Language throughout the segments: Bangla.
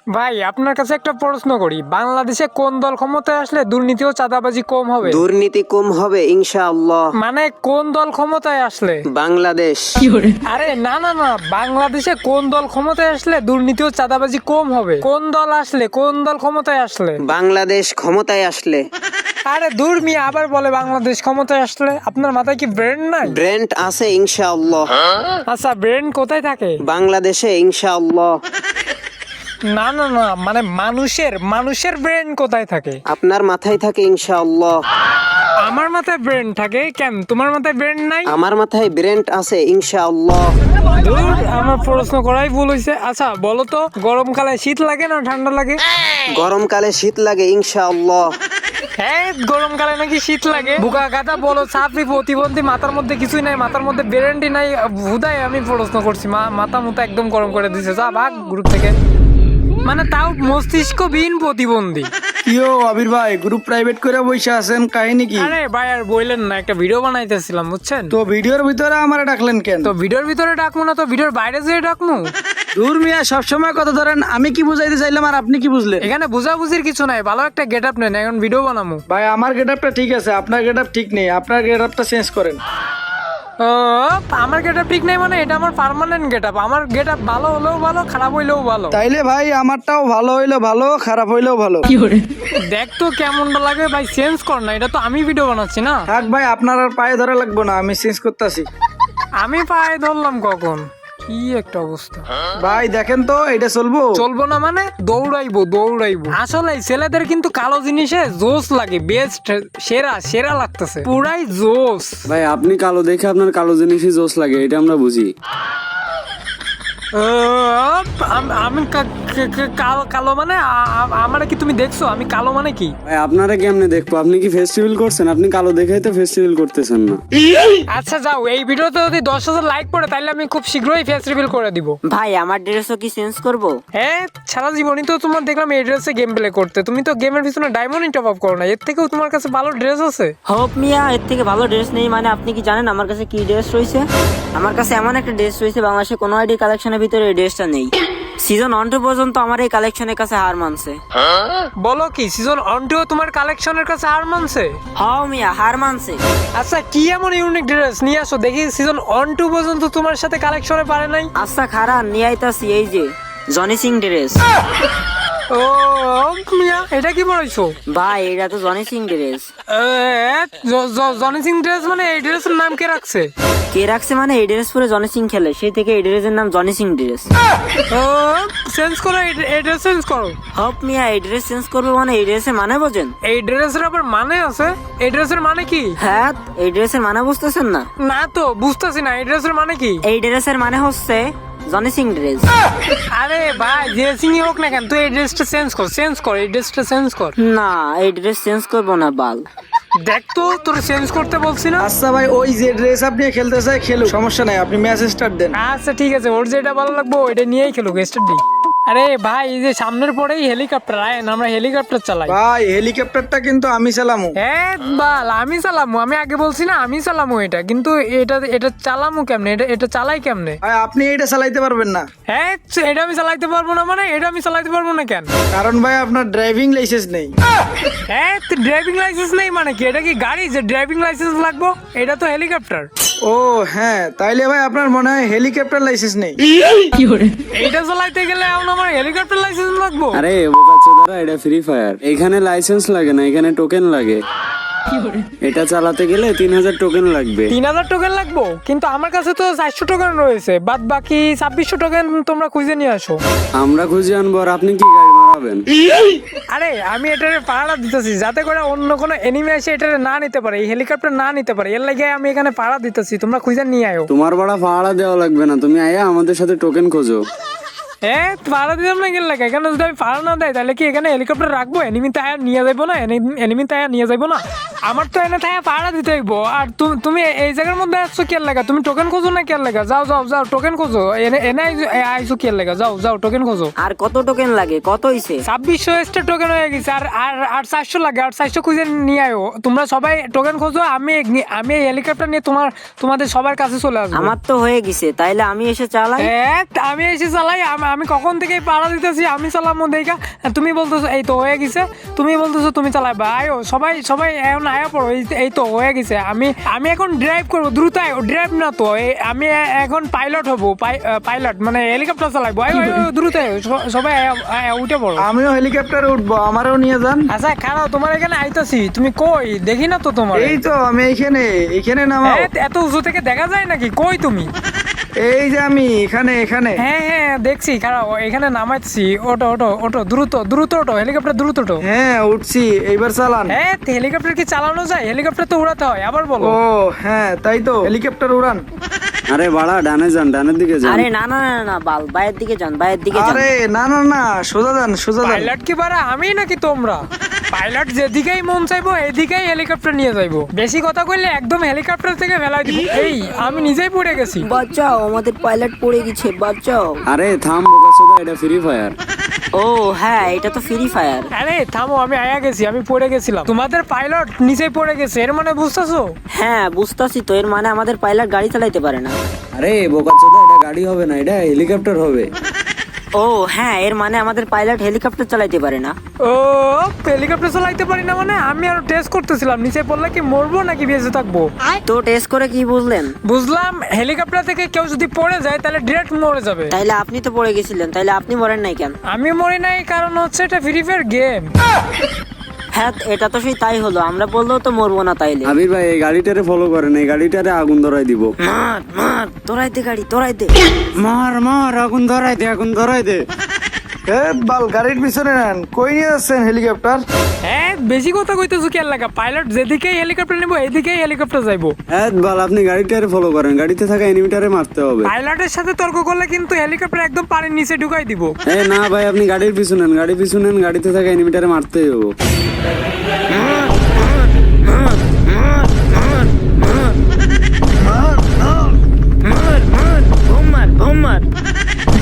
ভাই আপনার কাছে একটা প্রশ্ন করি, বাংলাদেশে কোন দল ক্ষমতায় আসলে দুর্নীতি ও চাঁদাবাজি কম হবে? দুর্নীতি কম হবে ইনশাআল্লাহ। মানে কোন দল ক্ষমতায় আসলে? বাংলাদেশ। আরে না না না, বাংলাদেশে কোন দল ক্ষমতায় আসলে দুর্নীতি ও চাঁদাবাজি কম হবে? কোন দল আসলে, কোন দল ক্ষমতায় আসলে? বাংলাদেশ ক্ষমতায় আসলে। আরে দূর মিয়া, আবার বলে বাংলাদেশ ক্ষমতায় আসলে। আপনার মাথায় কি ব্রেন নাই? ব্র্যান্ড আছে ইনশাআল্লাহ। আচ্ছা, ব্রেন কোথায় থাকে? বাংলাদেশে ইনশাআল্লাহ। না না না, মানে মানুষের ব্রেন কোথায় থাকে? আপনার মাথায় থাকে ইনশাআল্লাহ। আমার মাথায় ব্রেন থাকে কেন? তোমার মাথায় ব্রেন নাই? আমার মাথায় ব্র্যান্ড আছে ইনশাআল্লাহ। ধুর, আমার প্রশ্ন করাই ভুল হয়েছে। আচ্ছা বলো তো, গরমকালে শীত লাগে না ঠান্ডা লাগে? গরমকালে শীত লাগে ইনশাআল্লাহ। হ্যাঁ, গরমকালে নাকি শীত লাগে? বুকা গাদা বলো, ছাত্রী প্রতিবন্ধী, মাথার মধ্যে কিছুই নাই, মাথার মধ্যে ব্রেনটি নাই। হুদাই আমি প্রশ্ন করছি, মাথা মুথা একদম গরম করে দিছে। যা ভাগ গ্রুপ থেকে। মানে তাও মস্তিষ্কবিহীন প্রতিবন্ধী। কিও আবির ভাই, গ্রুপ প্রাইভেট করে বসে আছেন, কাহিনী কি? আরে ভাই আর বললেন না, একটা ভিডিও বানাইতেছিলাম বুঝছেন তো ভিডিওর ভিতরে আমারে ডাকলেন কেন? তো ভিডিওর ভিতরে ডাকবো না তো ভিডিওর বাইরে যেয়ে ডাকবো? দূর মিয়া, সবসময় কথা ধরেন। আমি কি বুঝাইতে চাইলাম আর আপনি কি বুঝলেন? এখানে বুঝাবুঝির কিছু নাই, ভালো একটা গেট আপ নেন, এখন ভিডিও বানাবো। ভাই আমার গেটআপটা ঠিক আছে, আপনার গেটআপ ঠিক নেই। আপনার গেটআপটা চেঞ্জ করেন। ও, আমার গেট আপ ঠিক নেই মানে? এটা আমার পার্মানেন্ট গেট আপ। আমার গেট আপ ভালো হলেও ভালো, খারাপ হইলেও ভালো। তাইলে ভাই আমারটাও ভালো হইলো ভালো, খারাপ হইলেও ভালো। দেখ তো কেমনটা লাগে ভাই, চেঞ্জ কর না, এটা তো আমি ভিডিও বানাচ্ছি না। থাক ভাই, আপনার আর পায়ে ধরা লাগবো না, আমি চেঞ্জ করতেছি। আমি পায়ে ধরলাম কখন? কি একটা অবস্থা। ভাই দেখেন তো, এটা চলবো? চলবো না মানে? দৌড়াইবো। আসলে ছেলেদের কিন্তু কালো জিনিসে জোস লাগে, বেস্ট, সেরা লাগতেছে, পুরাই জোস। ভাই আপনি কালো দেখে আপনার কালো জিনিসই জোস লাগে, এটা আমরা বুঝি। আমি কালো মানে? আমার কি তুমি দেখছো আমি কালো মানে কি? ভাই আপনারা কেমনে দেখবো? আপনি কি ফেস্টিভ্যাল করছেন? আপনি কালো দেখেই তো ফেস্টিভ্যাল করতেছেন না। আচ্ছা যাও, এই ভিডিওতে যদি 10,000 লাইক পড়ে তাহলে আমি খুব শীঘ্রই ফেস রিভিল করে দিব। ভাই আমার ড্রেসও কি চেঞ্জ করব? হ্যাঁ, সারা জীবনই তো তোমার দেখলাম এই ড্রেসে গেম প্লে করতে। তুমি তো গেমের পিছনে ডায়মন্ড টপ আপ করো না, এর থেকেও তোমার কাছে ভালো ড্রেস আছে। হোপ মিয়া, এর থেকে ভালো ড্রেস নেই মানে? আপনি কি জানেন আমার কাছে কি ড্রেস রয়েছে? আমার কাছে এমন একটা ড্রেস রয়েছে, বাংলাদেশে কোনো আইডি কালেকশনের ভিতরে এই ড্রেসটা নেই। সিজন 1 পর্যন্ত আমার এই কালেকশনের কাছে হার মানছে। বলো কি, সিজন 1 তোমার কালেকশনের কাছে হার মানছে? হাও মিয়া, হার মানছে। আচ্ছা কি এমন ইউনিক ড্রেস নিয়ে আসো দেখি, সিজন 1 পর্যন্ত তোমার সাথে কালেকশনে পারে নাই? আচ্ছা খারাপ নিয়ে আইতাছি, এই যে জনি সিং ড্রেস। ও মিয়া, এটা কি বলেছো ভাই? এটা তো Johnny Singh dress. Johnny Singh dress মানে? এই ড্রেসের নাম কে রাখছে? কে রাখছে মানে? এই ড্রেস পরে জনি সিং খেলে, সেই থেকে এই ড্রেসের নাম জনি সিং ড্রেস। ও, চেঞ্জ করো, এই ড্রেস চেঞ্জ করো। হোপ মিয়া, এই ড্রেস চেঞ্জ করবো মানে? এই ড্রেসের মানে বোঝেন? এই ড্রেসের আবার মানে আছে? এই ড্রেসের মানে কি? হ্যাঁ, এই ড্রেসের মানে বুঝতেছেন না? না তো বুঝতেছি না, এই ড্রেসের মানে কি? এই ড্রেসের মানে হচ্ছে জনি সিং ড্রেস। আরে ভাই, যে সিংই হোক না কেন, তুই এই ড্রেসটা চেঞ্জ কর, এই ড্রেসটা চেঞ্জ কর। না, এই ড্রেস চেঞ্জ করবো না বাল। দেখ তো, তোর চেঞ্জ করতে বলছি না? আচ্ছা ভাই, ওই যে ড্রেস আপনি খেলতে চাই খেলুক, সমস্যা নাই, আপনি ম্যাচ স্টার্ট দেন। আচ্ছা ঠিক আছে, ওর যেটা ভালো লাগবে ওইটা নিয়েই খেলুক, স্টার্ট দিই। আরে ভাই, এই যে সামনের পরেই হেলিকপ্টার, আয়েন আমরা হেলিকপ্টার চালাই। ভাই হেলিকপ্টারটা কিন্তু আমি চালামু। হ্যাঁ বাল, আমি চালামু, আমি আগে বলছি না আমি চালামু এটা, কিন্তু এটা চালামু কেমনে? এটা চালাই কেমনে? ভাই আপনি এটা চালাইতে পারবেন না। হ্যাঁ, এটা আমি চালাইতে পারবো না মানে? এটা আমি চালাইতে পারবো না কেন? কারণ ভাই আপনার ড্রাইভিং লাইসেন্স নেই। হ্যাঁ, ড্রাইভিং লাইসেন্স নেই মানে কি? এটা কি গাড়ি যে ড্রাইভিং লাইসেন্স লাগবো? এটা তো হেলিকপ্টার। ও হ্যাঁ, তাইলে ভাই আপনার মনে হয় হেলিকপ্টার লাইসেন্স নেই। এইটা চালাইতে গেলে এখন আমার হেলিকপ্টার লাইসেন্স লাগবো? আরে বোকাচোদারা, এটা ফ্রি ফায়ার, এখানে লাইসেন্স লাগে না, এখানে টোকেন লাগে। এটা চালাতে গেলে 3000 টোকেন লাগবে। 3000 টোকেন লাগবো? কিন্তু আমার কাছে তো 400 টোকেন রয়েছে, বাদ বাকি 2600 টোকেন তোমরা খুঁজে নিয়ে আসো। আমরা খুঁজে আনবো আর আপনি কি গাড়ি মারাবেন? আরে আমি এটারে পাহারা দিতেছি যাতে করে অন্য কোনো এনিমি এসে এটারে না নিতে পারে, এই হেলিকপ্টার না নিতে পারে, এর লাগে আমি এখানে পাহারা দিতেছি, তোমরা খুঁজে নিয়ে আয়ো। তোমার ভাড়া ভাড়া দেওয়া লাগবে না, তুমি আয়া আমাদের সাথে টোকেন খোঁজো। হ্যাঁ, পাহারা দিতাম না গেল লাগে, এখানে যদি আমি পাহারা না দেয় তাহলে কি এখানে হেলিকপ্টার রাখবো? এনিমি তাই নিয়ে যাবো না? এনিমি তাই নিয়ে যাবো না? আমার তো এনে থাকে পাহাড়া দিতে হইব। আর তুমি এই জায়গার মধ্যে আসছো কি লাগা? তুমি টোকেন খোঁজো না কি লাগা? যাও যাও যাও টোকেন খোঁজো। এনে এনে আইসো কি লাগা? যাও যাও টোকেন খোঁজো। আর কত টোকেন লাগে? কত হইছে? 2600 এক্সট্রা টোকেন হয়ে গেছে। আর আর আর 400 লাগে। আর 400 খুঁজে নিয়ে আয়ো। তোমরা সবাই টোকেন খোঁজো। আমি হেলিকপ্টার নিয়ে তোমাদের সবার কাছে চলে আসবো। আমার তো হয়ে গেছে, তাইলে আমি এসে চালাই। আমি এসে চালাই। আমি কখন থেকে পাড়া দিতেছি, আমি চালামো দেখা। তুমি বলতেছো এই তো হয়ে গেছে, তুমি বলতেছো তুমি চালাবা। আয়ো সবাই সবাই এখন আয়া পড়ো। এই তো হয়ে গেছে। আমি এখন ড্রাইভ করবো। দ্রুত আয়ো। ড্রাইভ না তো, আমি এখন পাইলট হবো। পাইলট মানে হেলিকপ্টার চালাবো। আয়ো আয়ো দ্রুত আয়ো সবাই উঠে পড়ো। আমিও হেলিকপ্টারে উঠবো, আমারও নিয়ে যান। আচ্ছা খারাপ, তোমার এখানে আইতাছি। তুমি কই? দেখি না তো তোমার। এই তো আমি এইখানে নামাও। এত উঁচু থেকে দেখা যায় নাকি? কই তুমি? এই যে আমি এখানে। হ্যাঁ হ্যাঁ দেখছি, খারাপ এখানে নামাইছি। ওটো ওটো ওটো দ্রুত দ্রুত ওটো, হেলিকপ্টার দ্রুত ওটো। হ্যাঁ উঠছি, এইবার চালান। হেলিকপ্টার কি চালানো যায়? হেলিকপ্টার তো উড়াতে হয়। আবার বলো। ও হ্যাঁ তাই তো, হেলিকপ্টার উড়ান। আরে বাড়া, ডানে যান, ডানের দিকে যান। আরে না না না না বাল, বাইরের দিকে যান, বাইরের দিকে যান। আরে না না না, সোজা যান সোজা যান। পাইলট কি বারা আমি নাকি তোমরা? পাইলট যেদিকেই মন চাইবো এদিকেই হেলিকপ্টার নিয়ে যাইবো। বেশি কথা কইলে একদম হেলিকপ্টার থেকে ফেলাই দিব। এই আমি নিজেই পড়ে গেছি। বাঁচাও, আমাদের পাইলট পড়ে গেছে, বাঁচাও। আরে থাম বোকাচোদা, এটা ফ্রি ফায়ার। ও হ্যাঁ, এটা তো ফ্রি ফায়ার। আরে থামো, আমি আয়া গেছি, আমি পড়ে গেছিলাম। তোমাদের পাইলট নিচেই পড়ে গেছে, এর মানে বুঝতেছো? হ্যাঁ বুঝতাছি তো, এর মানে আমাদের পাইলট গাড়ি চালাইতে পারে না। আরে বোকাচোদা, এটা গাড়ি হবে না, এটা হেলিকপ্টার হবে। ও হ্যাঁ, এর মানে আমাদের পাইলট হেলিকপ্টার চালাইতে পারে না। ও হেলিকপ্টার চালাইতে পারি না মানে? আমি আরো টেস্ট করতেছিলাম, নিচে পড়লে কি মরবো নাকি বেঁচে থাকবো। তো টেস্ট করে কি বুঝলেন? বুঝলাম হেলিকপ্টার থেকে কেউ যদি পড়ে যায় তাহলে ডিরেক্ট মরে যাবে। তাইলে আপনি তো পড়ে গেছিলেন, তাইলে আপনি মরেন নাই কেন? আমি মরি নাই কারণ হচ্ছে এটা ফ্রি ফায়ার গেম। হ্যাঁ এটা তো সেই তাই হলো, আমরা বললেও তো মরবো না তাইলে। আবির ভাই, এই গাড়িটারে ফলো করেন, এই গাড়িটারে আগুন ধরাই দিব। মার মার, তোরাইতে গাড়ি তোরাইতে। মার মার, আগুন ধরাই দে, আগুন ধরাই দে। বাল গাড়ির পিছনে নেন, কই নিয়ে যাচ্ছেন হেলিকপ্টার? বেশি কথা কইতেছো কি লাগা? পাইলট যেদিকেই হেলিকপ্টার নিবো এদিকেই হেলিকপ্টার যাইবো। বাল, আপনি গাড়িটারে ফলো করেন, গাড়িতে থাকা এনিমিটারে মারতে হবে। পাইলটের সাথে তর্ক করলে কিন্তু হেলিকপ্টার একদম পানির নিচে ঢুকাই দিব। না ভাই, আপনি গাড়ির পিছু নেন, গাড়ি পিছু নেন, গাড়িতে থাকা এনিমিটারে মারতেই হবে।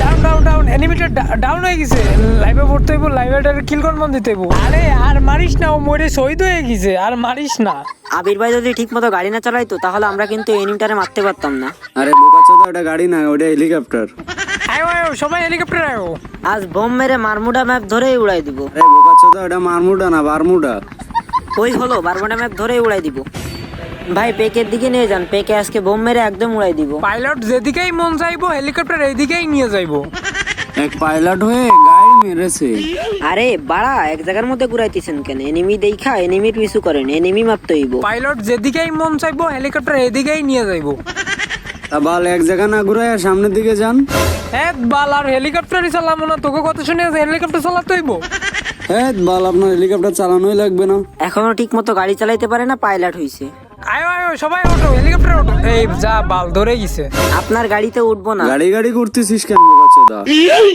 ডাউন ডাউন ডাউন, এনিমিটার ডাউন হয়ে গেছে। লাইভে পড়তে হইব, লাইভেটার কিল কনফার্ম দিতে হইব। আরে আর মারিস না, ও মরে শহীদ হয়ে গেছে, আর মারিস না। আবির ভাই যদি ঠিক মতো গাড়ি না চালাইতো তাহলে আমরা কিন্তু এনিমিটারে মারতে পারতাম না। আরে বোকাচোদা, ওটা গাড়ি না, ওটা হেলিকপ্টার। আয়ো আয়ো সবাই হেলিকপ্টার আয়ো। আজ বোম মেরে মারমুডা ম্যাপ ধরেই উড়াই দিব। আরে বোকাচোদা, ওটা মারমুডা না, বারমুডা। ওই হলো, বারমুডা ম্যাপ ধরেই উড়াই দিব। ভাই পেকের দিকে নিয়ে যান, পেকে আজকে বোম মেরে একদম উড়াই দিব। পাইলট যেদিকেই মন চাইবো হেলিকপ্টার এইদিকেই নিয়ে যাইবো। এক পাইলট হয়ে গাড়ি মেরেছে। আরে বাড়া, এক জায়গার মধ্যে ঘুরাইতেছেন কেন? এনিমি দেখা এনিমির পিছু করেন, এনিমি মারতে হইব। পাইলট যেদিকেই মন চাইবো হেলিকপ্টার এদিকেই নিয়ে যাইবো। তা বাল, এক জায়গা না ঘুরে সামনের দিকে যান। বাল, আর হেলিকপ্টারই চালাবো না? তোকে কথা শুনে হেলিকপ্টার চালাতে হইব? বাল, আপনার হেলিকপ্টার চালানোই লাগবে না। এখনো ঠিক মতো গাড়ি চালাইতে পারে না, পাইলট হইছে। আয়ো আয়ো সবাই ওঠো, হেলিকপ্টার ওঠো। এই যা বাল, ধরে গেছে। আপনার গাড়িতে উঠবো না। গাড়ি গাড়ি করতেছিস কেন বোকাচোদা?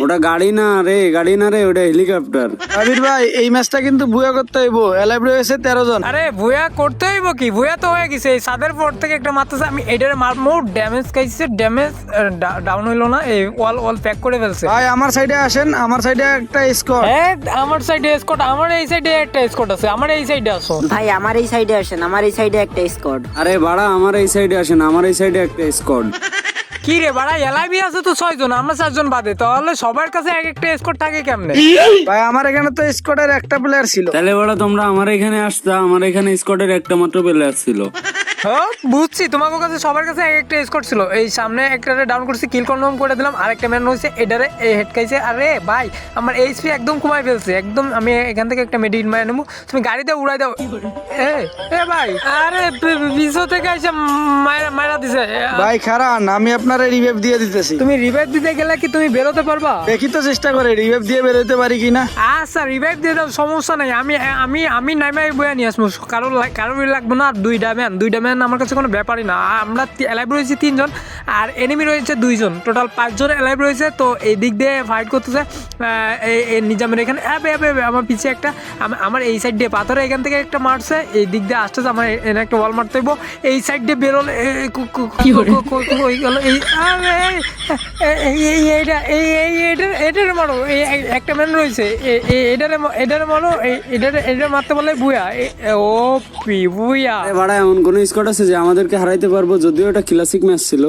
ওটা গাড়ি না রে, গাড়ি না রে, ওটা হেলিকপ্টার। আবির ভাই, এই ম্যাচটা কিন্তু বুয়া করতে হইব। এলাইভ রয়েছে 13 জন। আরে ভুয়া করতে হইব কি? ভুয়া তো হয়ে গেছে। এই সাদের পর থেকে একটা মারতেছে, আমি এটারে মারমো। ড্যামেজ খাইছে, ড্যামেজ ডাউন হইলো না। এই ওয়াল প্যাক করে ফেলছে। ভাই আমার সাইডে আসেন, আমার সাইডে একটা স্কোর। আমার সাইডে স্কট, আমার এই সাইডে একটা স্কট আছে, আমার এই সাইডে আসো। ভাই আমার এই সাইডে আসেন, আমার এই সাইডে একটা স্কোয়াড। আরে বাড়া, আমার এই সাইডে আসেন, আমার এই সাইডে একটা স্কোয়াড। কি রে বাড়া, এলআইবি আছে তো 6 জন, আমরা 4 জন বাদে, তাহলে সবার কাছে এক একটা স্কট থাকে কেমনে? ভাই আমার এখানে তো স্কোয়াডের একটা প্লেয়ার ছিল। তাহলে বড়, তোমরা আমার এখানে আসতা, আমার এখানে স্কোয়াডের একটা মাত্র প্লেয়ার ছিল। বুঝছি, তোমাদের কাছে সবার কাছে এক একটা স্কট ছিল। এই সামনে একটারে ডাউন করছি, কিল কনফার্ম করে দিলাম। আরেকটা ম্যান হইছে, এটারে হেড খাইছে। আরে ভাই, আমার এইচপি একদম কমাই ফেলছে একদম। আমি এখান থেকে একটা মেডিকেট মারে নেবো, তুমি গাড়িতে উড়াই দাও। এ ভাই, আরে বিশো থেকে এসে মারা দিছে। ভাই খারান, আমি আপনার রিভাইভ দিয়ে দিতেছি। তুমি রিভাইভ দিতে গেলে কি তুমি বেরোতে পারবা? দেখি তো চেষ্টা করে রিভাইভ দিয়ে বেরোতে পারি কিনা। আচ্ছা রিভাইভ দিয়ে দাও, সমস্যা নাই। আমি নাইমাই বয়া নিয়ে আসবো, কারোর লাগবে না। আর দুইটা ম্যান ম্যান আমার কাছে কোনো ব্যাপারই না। আমরা অ্যালাইভ রয়েছি 3 জন আর এনিমি রয়েছে 2 জন, টোটাল 5 জন অ্যালাইভ রয়েছে। তো এই দিক দিয়ে ফাইট করতেছে এই নিজামের এখানে আমার পিছিয়ে একটা আমার এই সাইড দিয়ে পাথরে এখান থেকে একটা মারছে, এই দিক দিয়ে আসতেছে, আমার এনে একটা ওয়াল মারতে হইব। এই সাইড দিয়ে বেরোলে এটারে মারো, একটা ম্যান রয়েছে, এটারে মারো, এটা মারতে বলে বুয়া। ও পি বুয়া। বাড়া এমন কোন স্কোয়াড আছে যে আমাদেরকে হারাইতে পারবো? যদিও এটা ক্লাসিক ম্যাচ ছিল।